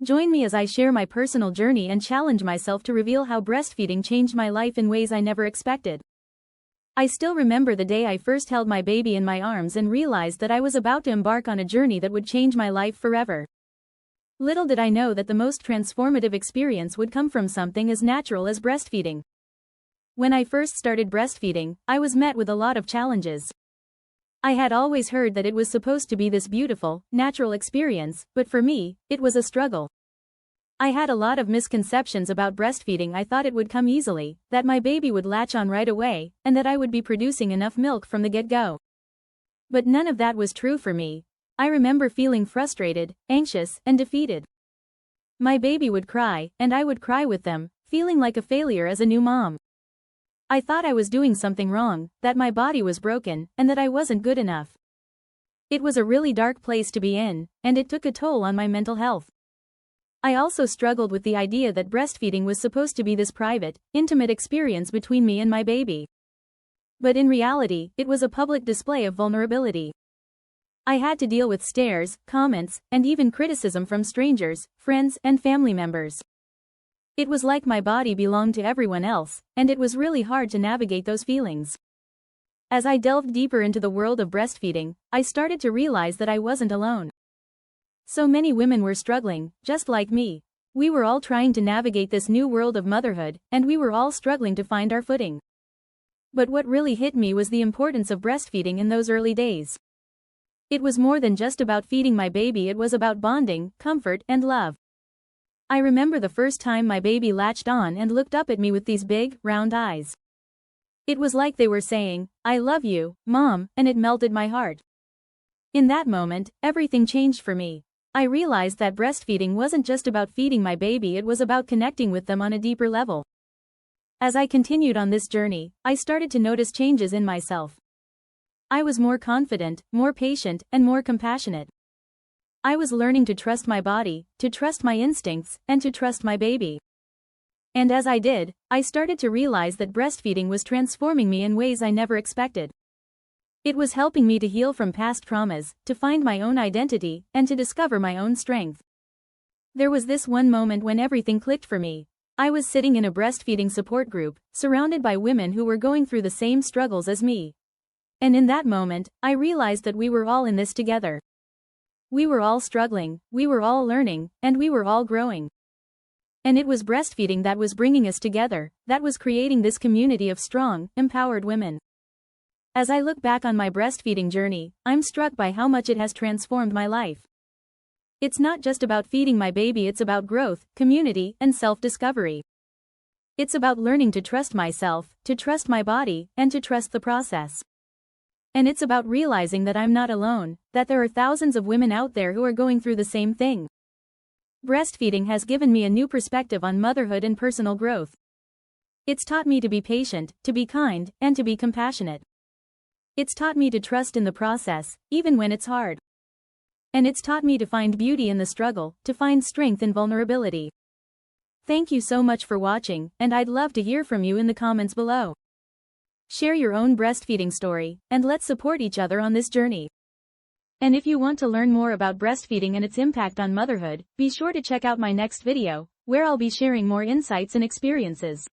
Join me as I share my personal journey and challenge myself to reveal how breastfeeding changed my life in ways I never expected. I still remember the day I first held my baby in my arms and realized that I was about to embark on a journey that would change my life forever. Little did I know that the most transformative experience would come from something as natural as breastfeeding. When I first started breastfeeding, I was met with a lot of challenges. I had always heard that it was supposed to be this beautiful, natural experience, but for me, it was a struggle. I had a lot of misconceptions about breastfeeding. I thought it would come easily, that my baby would latch on right away, and that I would be producing enough milk from the get-go. But none of that was true for me. I remember feeling frustrated, anxious, and defeated. My baby would cry, and I would cry with them, feeling like a failure as a new mom. I thought I was doing something wrong, that my body was broken, and that I wasn't good enough. It was a really dark place to be in, and it took a toll on my mental health. I also struggled with the idea that breastfeeding was supposed to be this private, intimate experience between me and my baby. But in reality, it was a public display of vulnerability. I had to deal with stares, comments, and even criticism from strangers, friends, and family members. It was like my body belonged to everyone else, and it was really hard to navigate those feelings. As I delved deeper into the world of breastfeeding, I started to realize that I wasn't alone. So many women were struggling, just like me. We were all trying to navigate this new world of motherhood, and we were all struggling to find our footing. But what really hit me was the importance of breastfeeding in those early days. It was more than just about feeding my baby. It was about bonding, comfort, and love. I remember the first time my baby latched on and looked up at me with these big, round eyes. It was like they were saying, "I love you, Mom," and it melted my heart. In that moment, everything changed for me. I realized that breastfeeding wasn't just about feeding my baby, it was about connecting with them on a deeper level. As I continued on this journey, I started to notice changes in myself. I was more confident, more patient, and more compassionate. I was learning to trust my body, to trust my instincts, and to trust my baby. And as I did, I started to realize that breastfeeding was transforming me in ways I never expected. It was helping me to heal from past traumas, to find my own identity, and to discover my own strength. There was this one moment when everything clicked for me. I was sitting in a breastfeeding support group, surrounded by women who were going through the same struggles as me. And in that moment, I realized that we were all in this together. We were all struggling, we were all learning, and we were all growing. And it was breastfeeding that was bringing us together, that was creating this community of strong, empowered women. As I look back on my breastfeeding journey, I'm struck by how much it has transformed my life. It's not just about feeding my baby, it's about growth, community, and self-discovery. It's about learning to trust myself, to trust my body, and to trust the process. And it's about realizing that I'm not alone, that there are thousands of women out there who are going through the same thing. Breastfeeding has given me a new perspective on motherhood and personal growth. It's taught me to be patient, to be kind, and to be compassionate. It's taught me to trust in the process, even when it's hard. And it's taught me to find beauty in the struggle, to find strength in vulnerability. Thank you so much for watching, and I'd love to hear from you in the comments below. Share your own breastfeeding story, and let's support each other on this journey. And if you want to learn more about breastfeeding and its impact on motherhood, be sure to check out my next video, where I'll be sharing more insights and experiences.